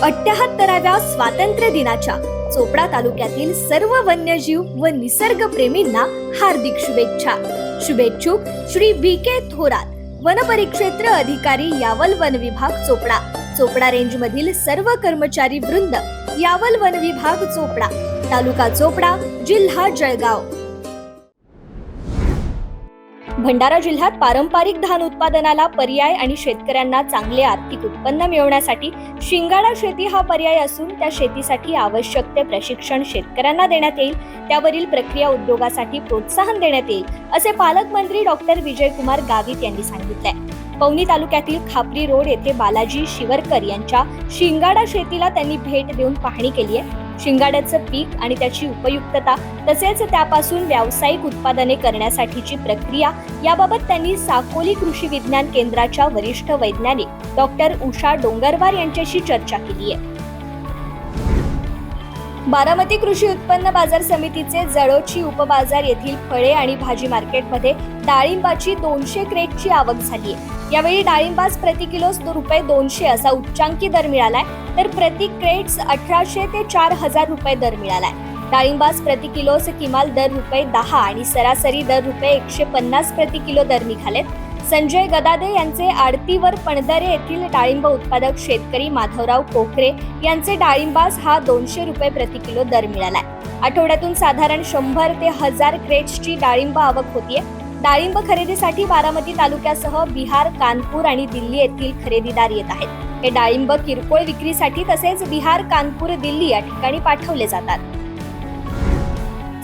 78व्या स्वातंत्र्य दिनाच्या चोपडा तालुक्यातील सर्व वन्यजीव व निसर्गप्रेमींना हार्दिक शुभेच्छा. शुभेच्छुक श्री BK थोरात, वनपरिक्षेत्र अधिकारी, यावल वन विभाग चोपडा. चोपडा रेंज मधील सर्व कर्मचारी वृंद, यावल वन विभाग चोपडा, तालुका चोपडा, जिल्हा जळगाव. भंडारा जिल्ह्यात पारंपरिक धान उत्पादनाला पर्याय आणि शेतकऱ्यांना चांगले आर्थिक उत्पन्न मिळवण्यासाठी शिंगाडा शेती हा पर्याय असून त्या शेतीसाठी आवश्यक ते प्रशिक्षण शेतकऱ्यांना देण्यात येईल. त्यावरील प्रक्रिया उद्योगासाठी प्रोत्साहन देण्यात येईल असे पालकमंत्री डॉक्टर विजयकुमार गावित यांनी सांगितले. पवनी तालुक्यातील खापरी रोड येथे बालाजी शिवरकर यांच्या शिंगाडा शेतीला त्यांनी भेट देऊन पाहणी केली आहे. शिंगाड्याचं पीक आणि त्याची उपयुक्तता तसेच त्यापासून व्यावसायिक उत्पादने करण्यासाठीची प्रक्रिया याबाबत त्यांनी साकोली कृषी विज्ञान केंद्राच्या वरिष्ठ वैज्ञानिक डॉक्टर उषा डोंगरवार यांच्याशी चर्चा केली आहे. बारामती कृषी उत्पन्न बाजार समितीचे जळोची उपबाजार येथील फळे आणि भाजी मार्केटमध्ये डाळिंबाची 200 क्रेटची आवक झाली आहे. यावेळी डाळिंबास प्रति किलो ₹200 असा उच्चांकी दर मिळालाय, तर प्रति क्रेट्स 1800 ते 4000 रुपये दर मिळालाय. डाळिंबास प्रति किलोस किमाल दर ₹10 आणि सरासरी दर ₹150 प्रति किलो दर निघालेत. संजय गदादे यांचे आडतीवर पणदरे येथील डाळिंब उत्पादक शेतकरी माधवराव कोकरे यांचे डाळिंबास हा 200 रुपये प्रति किलो दर मिळालाय. आठवड्यातून साधारण 100 ते 1000 क्रेट्सची डाळिंब आवक होतीये. डाळिंब खरेदीसाठी बारामती तालुक्यासह बिहार, कानपूर आणि दिल्ली येथील खरेदीदार येत आहेत. हे डाळिंब किरकोळ विक्रीसाठी तसेच बिहार, कानपूर, दिल्ली या ठिकाणी पाठवले जातात.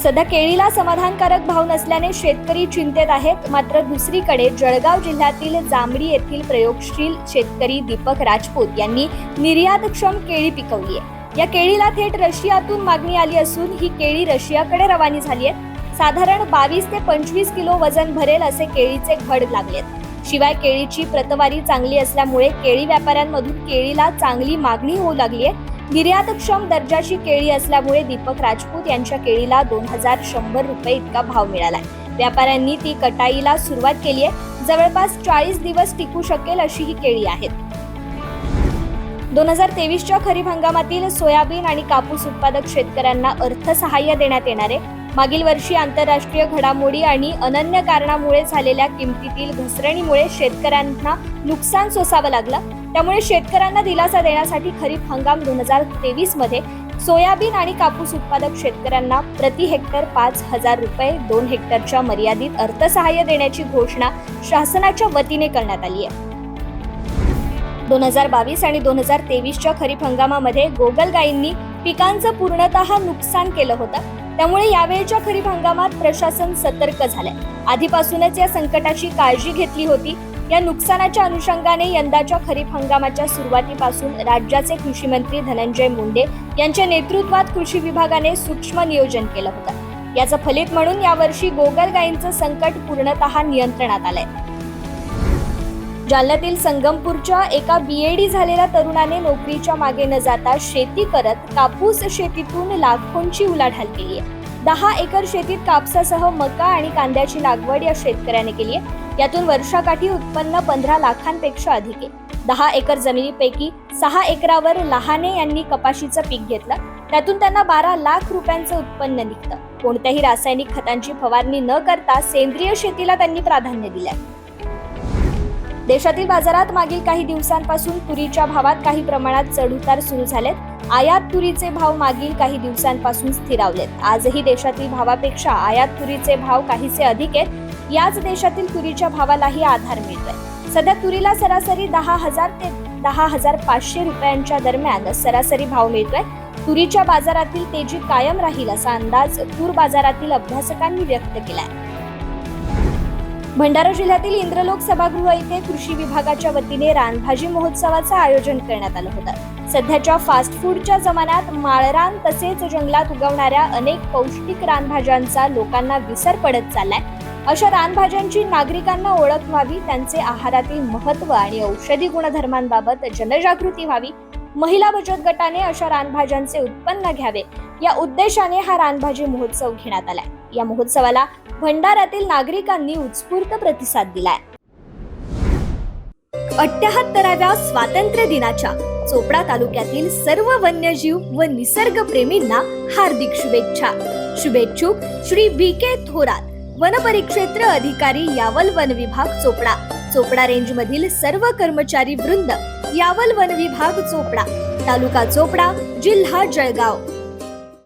सध्या केळीला समाधानकारक भाव नसल्याने शेतकरी चिंतेत आहेत. मात्र दुसरीकडे जळगाव जिल्ह्यातील जांभळी येथील प्रयोगशील शेतकरी दीपक राजपूत यांनी निर्यातक्षम केळी पिकवली आहे. या केळीला थेट रशियातून मागणी आली असून ही केळी रशियाकडे रवानी झाली आहे. साधारण 22 ते 25 किलो वजन भरेल असे केळीचे घड लागलेत. शिवाय केळीची प्रतवारी चांगली असल्यामुळे केळी व्यापाऱ्यांमधून केळीला चांगली मागणी होऊ लागली आहे. निर्यातक्षम दर्जाची केळी असल्यामुळे दीपक राजपूत यांच्या केळीला 2100 रुपये इतका भाव मिळालाय. व्यापाऱ्यांनी ती कटाईला सुरुवात केली आहे. जवळपास 40 दिवस टिकू शकेल अशी ही केळी आहेत. 2023च्या खरीप हंगामातील सोयाबीन आणि कापूस उत्पादक शेतकऱ्यांना अर्थसहाय्य देण्यात येणार आहे. मागील वर्षी आंतरराष्ट्रीय घडामोडी आणि अनन्य कारणामुळे झालेल्या किमतीतील घसरणीमुळे शेतकऱ्यांना नुकसान सोसावं लागलं. त्यामुळे शेतकऱ्यांना दिलासा देण्यासाठी खरीप हंगाम 2023 मध्ये सोयाबीन आणि कापूस उत्पादक शेतकऱ्यांना प्रति हेक्टर 5000 रुपये, 2 हेक्टरच्या मर्यादित अर्थसहाय्य देण्याची घोषणा शासनाच्या वतीने करण्यात आली आहे. 2022 आणि 2023च्या खरीप हंगामामध्ये गोगलगायींनी पिकांचं पूर्णतः नुकसान केलं होतं. त्यामुळे यावेळच्या खरीप हंगामात प्रशासन सतर्क झालंय. आधीपासूनच या संकटाची काळजी घेतली होती. या नुकसानाच्या अनुषंगाने यंदाच्या खरीप हंगामाच्या सुरुवातीपासून राज्याचे कृषी मंत्री धनंजय मुंडे यांच्या नेतृत्वात कृषी विभागाने सूक्ष्म नियोजन केलं होतं. याचं फलित म्हणून यावर्षी गोगलगायींचं संकट पूर्णतः नियंत्रणात आलंय. जालन्यातील संगमपूरच्या एका BAD झालेल्या तरुणाने नोकरीच्या मागे न जाता शेती करत कापूस शेतीतून लाखोंची उलाढाल केली आहे. 10 एकर शेतीत कापसासह मका आणि कांद्याची लागवड या शेतकऱ्याने केली आहे. यातून वर्षाकाठी उत्पन्न 15 लाखांपेक्षा अधिक आहे. 10 एकर जमिनीपैकी 6 एकरावर लहाने यांनी कपाशीचं पीक घेतलं. त्यातून त्यांना 12 लाख रुपयांचं उत्पन्न निघतं. कोणत्याही रासायनिक खतांची फवारणी न करता सेंद्रिय शेतीला त्यांनी प्राधान्य दिलंय. देशातील बाजारात मागील काही दिवसांपासून तुरीच्या भावात काही प्रमाणात चढउतार सुरू झालेत. आयात तुरीचे भाव मागील काही दिवसांपासून स्थिरावलेत. आजही देशातील भावापेक्षा आयात तुरीचे भाव काहीसे अधिक आहेत. याच देशातील तुरीच्या भावालाही आधार मिळतोय. सध्या तुरीला सरासरी 10,000 ते 10,500 रुपयांच्या दरम्यान सरासरी भाव मिळतोय. तुरीच्या बाजारातील तेजी कायम राहील असा अंदाज तूर बाजारातील अभ्यासकांनी व्यक्त केलाय. भंडारा जिल्ह्यातील इंद्रलोक सभागृह येथे कृषी विभागाच्या वतीने रानभाजी महोत्सवाचं आयोजन करण्यात आलं होतं. सध्याच्या फास्ट फूडच्या जमान्यात माळरान तसेच जंगलात उगवणाऱ्या अनेक पौष्टिक रानभाज्यांचा लोकांना विसर पडत चाललाय. अशा रानभाज्यांची नागरिकांना ओळख व्हावी, त्यांचे आहारातील महत्त्व आणि औषधी गुणधर्मांबाबत जनजागृती व्हावी. महिला बचत गटाने अशा रानभाज्यांचे उत्पन्न घ्यावे या उद्देशाने हा रानभाजी महोत्सव घेण्यात आलाय. या महोत्सवाला भंडाऱ्यातील नागरिकांनी उत्स्फूर्त प्रतिसाद दिलाय. 78व्या स्वातंत्र्य दिनाच्या चोपडा तालुक्यातील सर्व वन्यजीव व निसर्ग प्रेमींना हार्दिक शुभेच्छा. शुभेच्छुक श्री BK थोरात, वनपरिक्षेत्र अधिकारी, यावल वन विभाग चोपडा. चोपडा रेंज मधील सर्व कर्मचारी वृंद, यावल वन विभाग चोपडा, तालुका चोपडा, जिल्हा जळगाव.